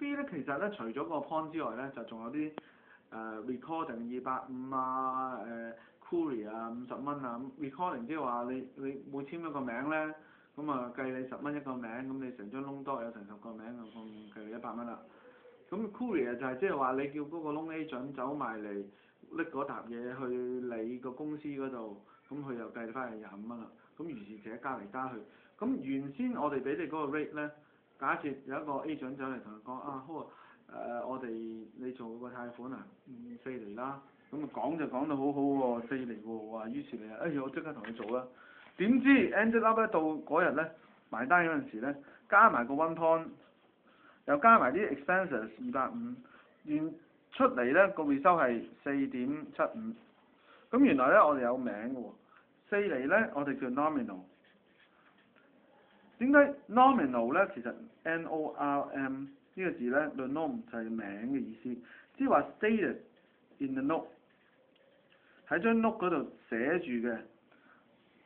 fee 咧，其實咧除咗個 point 之外咧，就仲有啲recording 250啊，courier 啊50蚊啊，recording 即係話你每簽一個名咧，咁啊計你10蚊一個名，咁你成張 loan doc 有成10個名，咁計你100蚊啦。咁 courier 就係即係話你叫嗰個 loan agent 走埋嚟拎嗰沓嘢去你個公司嗰度，咁佢又計翻你25蚊啦。咁如是者加嚟加去，咁原先我哋俾你嗰個 rate 咧，假設有一個 agent 走嚟同佢講啊，好我哋你做個貸款啊，4厘啦，咁啊講就講到好好喎，4厘喎，話於是你啊，我即刻同佢做啦。點知 ended up 咧到嗰日咧埋單嗰陣時咧，加埋個 one point，又加埋啲 expenses 250，原出嚟咧個回收係4.75，咁原來咧我哋有名嘅喎，4厘咧我哋叫 nominal。點解 nominal 咧？其實 norm 呢個字咧 the norm 就係名嘅意思，即係話 stated in the note， 喺張 note 嗰度寫住嘅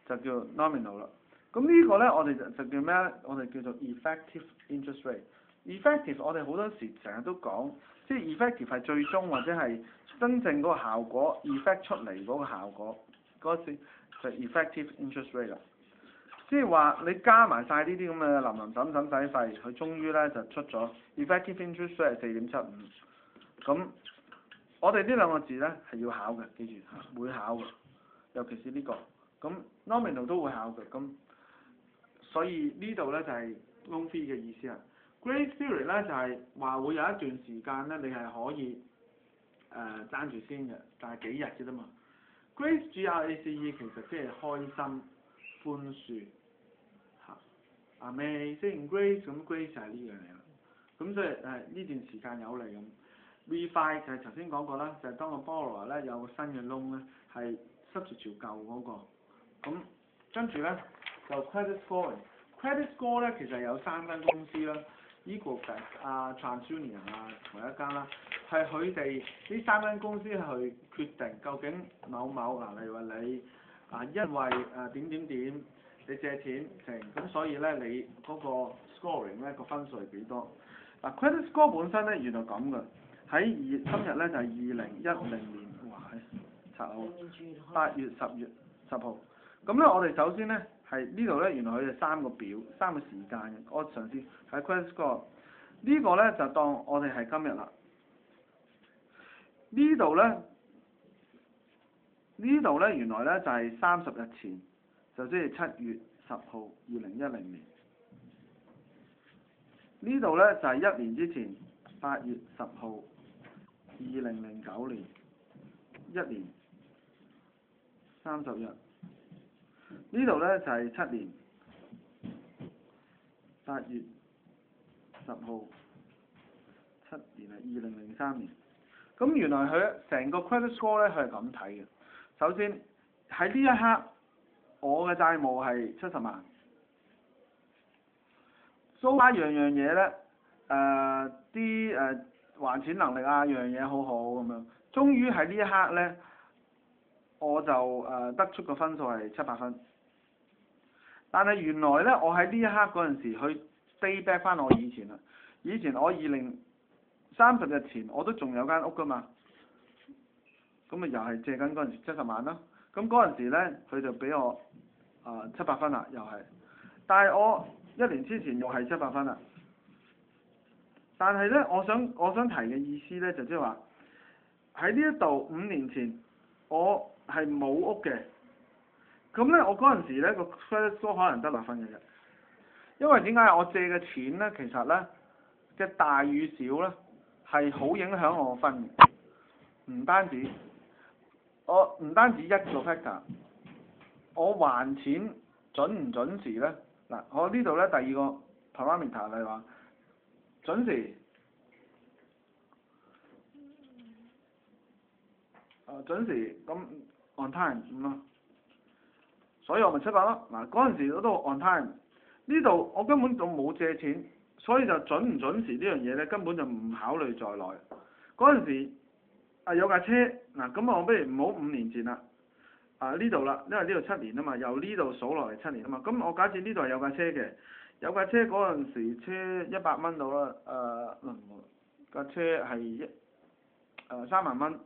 就叫 nominal 啦。咁呢個咧我哋就叫咩咧？我哋叫做 effective interest rate。effective 我哋好多時成日都講，即係 effective 係最終或者係真正嗰個效果 effect 出嚟嗰個效果嗰時就 effective interest rate 啦。即係話你加埋晒呢啲咁嘅林林總總使費，佢終於咧就出咗 effective interest rate 係4.75。咁我哋呢兩個字咧係要考嘅，記住嚇，會考嘅，尤其是呢個。咁 nominal 都會考嘅，咁所以呢度咧就係 loan fee 嘅意思啊。Grace period 咧就係話會有一段時間咧你係可以爭住先嘅，但係幾日嘅啫嘛。Grace GRACE 其實即係開心寬恕嚇，Amazing Grace 咁 Grace 就係呢樣嘢啦。咁所以呢段時間有嚟咁。Refi 就係頭先講過啦，就係當個 borrower 咧有個新嘅 loan 咧係塞住條舊嗰個，咁跟住咧就 credit scoring。credit score 咧其實有3間公司啦 ，Equifax 啊、TransUnion 啊同一間啦，係佢哋呢3間公司去決定究竟某例如話你因為點你借錢成，咁所以咧你嗰個 scoring 咧個分數係幾多？credit score 本身咧原來咁嘅。今日咧就係2010年，哇！查我8月10月10號。咁咧我哋首先咧係呢度咧原來佢哋3個表3個時間嘅。我嘗試喺 credit score 呢個咧就當我哋係今日啦。呢度咧原來咧就係30日前，就即係7月10號2010年。呢度咧就係1年之前8月10號。2009年1年30日，呢度咧就係7年8月10號7年啊2003年。咁原來佢成個 credit score 咧佢係咁睇嘅。首先喺呢一刻，我嘅債務係70萬。so far 樣嘢咧，還錢能力啊，樣嘢好好咁樣。終於喺呢一刻咧，我就得出個分數係700分。但係原來咧，我喺呢一刻嗰陣時，去 day back 翻我以前啦。以前我30日前我都仲有間屋㗎嘛。咁咪又係借緊嗰陣時70萬啦。咁嗰陣時咧，佢就俾我700分啦，又係。但係我1年之前又係700分啦。但係咧，我想提嘅意思咧，就即係話喺呢一度5年前，我係冇屋嘅。咁咧，我嗰陣時咧個 credit score 可能得6分嘅啫。因為點解我借嘅錢咧，其實咧嘅大與少咧係好影響我分嘅。唔單止一個 factor， 我還錢準唔準時咧？嗱，我呢度咧第2個 parameter 係話。準時，咁 on time 咁咯，所以我咪700咯。嗱，嗰陣時我都 on time， 呢度我根本就冇借錢，所以就準唔準時呢樣嘢咧根本就唔考慮在內。嗰陣時有架車，嗱咁我不如唔好5年前啦，呢度啦，因為呢度7年啊嘛，由呢度數落嚟7年啊嘛，咁我假設呢度係有架車嘅。有架車嗰陣時車100蚊到啦，架車係3萬蚊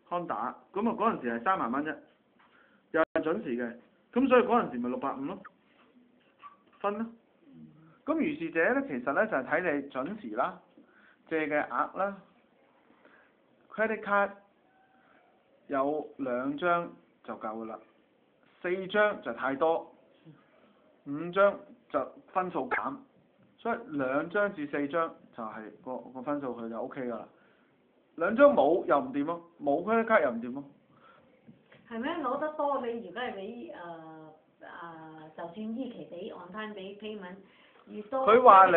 Honda，咁啊嗰陣時係3萬蚊啫，又係準時嘅，咁所以嗰陣時咪650咯，分咯。咁如是者咧，其實咧就係睇你準時啦、借嘅額啦、credit card 有2張就夠噶啦，4張就太多，5張就分數減，所以2張至4張就係個分數佢就 OK 噶啦。2張冇又唔掂咯，冇 credit card 又唔掂咯。係咩？攞得多你如果係俾就算依期俾 on time 俾 payment 越多，佢話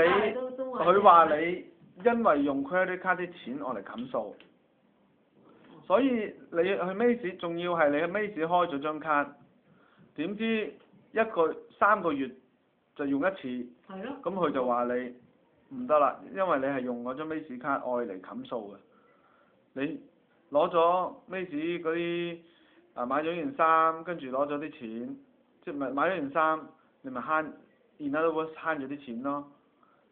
你因為用 credit card 啲錢我嚟冚數，所以你去 Mace 仲要係你去 Mace 開咗張卡，點知3個月就用一次，係咯。咁佢就話你唔得啦，因為你係用嗰張 Mace 卡愛嚟冚數嘅，你攞咗 Mace 嗰啲買咗件衫，跟住攞咗啲錢，即係買咗件衫，你咪慳。然後會慳咗啲錢咯，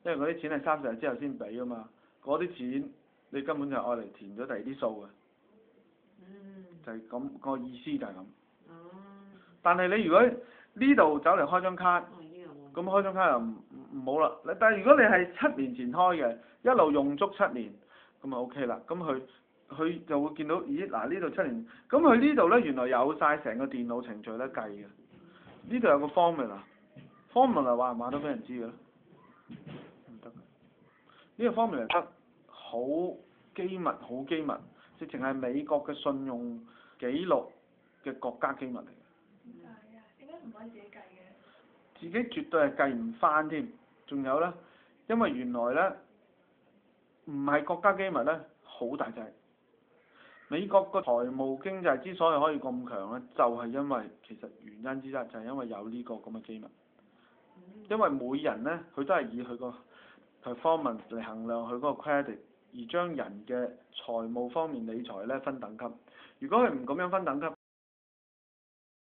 因為嗰啲錢係30日之後先俾啊嘛，嗰啲錢你根本就係愛嚟填咗第二啲數嘅，就係咁個意思就係咁。但係你如果呢度走嚟開張卡，咁開張卡又唔好啦。但係如果你係7年前開嘅，一路用足7年，咁就 OK 啦。咁佢就會見到，咦嗱呢度7年，咁佢呢度咧原來有晒成個電腦程序咧計嘅，呢度有個 formula 話唔話都俾人知嘅咧，唔得。呢個 formula 得好機密，直情係美國嘅信用記錄嘅國家機密嚟嘅。係啊，點解唔可以自己計嘅？自己絕對係計唔翻添，仲有咧，因為原來咧唔係國家機密咧，好大劑。美國個財務經濟之所以可以咁強咧，就係因為其實原因之一就係因為有呢個咁嘅機密。因為每人咧，佢都係以佢個 performance 嚟衡量佢嗰個 credit，而將人嘅財務方面理財咧分等級。如果佢唔咁樣分等級